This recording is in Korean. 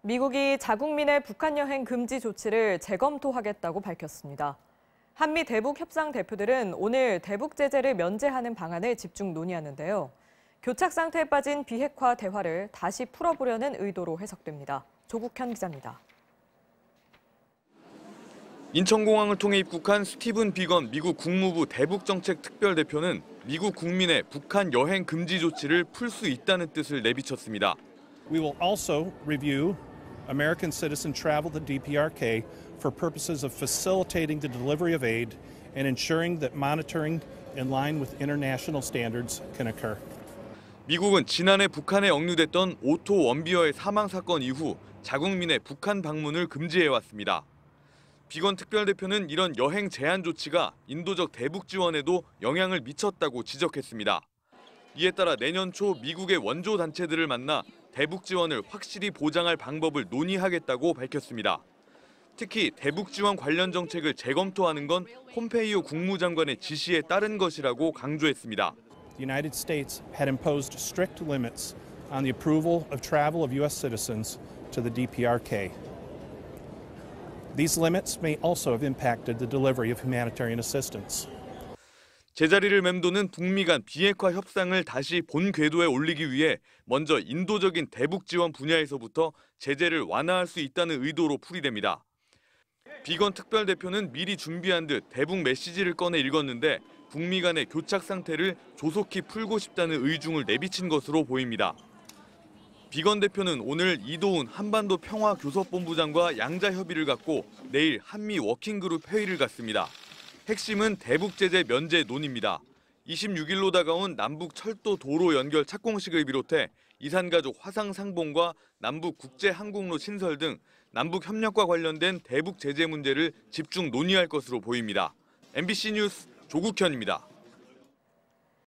미국이 자국민의 북한 여행 금지 조치를 재검토하겠다고 밝혔습니다. 한미 대북 협상 대표들은 오늘 대북 제재를 면제하는 방안을 집중 논의하는데요. 교착 상태에 빠진 비핵화 대화를 다시 풀어보려는 의도로 해석됩니다. 조국현 기자입니다. 인천공항을 통해 입국한 스티븐 비건 미국 국무부 대북정책 특별대표는 미국 국민의 북한 여행 금지 조치를 풀 수 있다는 뜻을 내비쳤습니다. We will also review American citizen travel to DPRK for purposes of facilitating the delivery of aid and ensuring that monitoring in line with international standards can occur. 미국은 지난해 북한에 억류됐던 오토 원비어의 사망 사건 이후 자국민의 북한 방문을 금지해왔습니다. 비건 특별대표는 이런 여행 제한 조치가 인도적 대북 지원에도 영향을 미쳤다고 지적했습니다. 이에 따라 내년 초 미국의 원조 단체들을 만나 대북 지원을 확실히 보장할 방법을 논의하겠다고 밝혔습니다. 특히 대북 지원 관련 정책을 재검토하는 건 폼페이오 국무장관의 지시에 따른 것이라고 강조했습니다. The United States had imposed strict limits on the approval of travel of U.S. citizens to the DPRK. These limits may also have impacted the delivery of humanitarian assistance. 제자리를 맴도는 북미 간 비핵화 협상을 다시 본 궤도에 올리기 위해 먼저 인도적인 대북 지원 분야에서부터 제재를 완화할 수 있다는 의도로 풀이됩니다. 비건 특별대표는 미리 준비한 듯 대북 메시지를 꺼내 읽었는데 북미 간의 교착 상태를 조속히 풀고 싶다는 의중을 내비친 것으로 보입니다. 비건 대표는 오늘 이도훈 한반도 평화교섭본부장과 양자 협의를 갖고 내일 한미 워킹그룹 회의를 갖습니다. 핵심은 대북 제재 면제 논의입니다. 26일로 다가온 남북 철도 도로 연결 착공식을 비롯해 이산가족 화상 상봉과 남북 국제 항공로 신설 등 남북 협력과 관련된 대북 제재 문제를 집중 논의할 것으로 보입니다. MBC 뉴스 조국현입니다.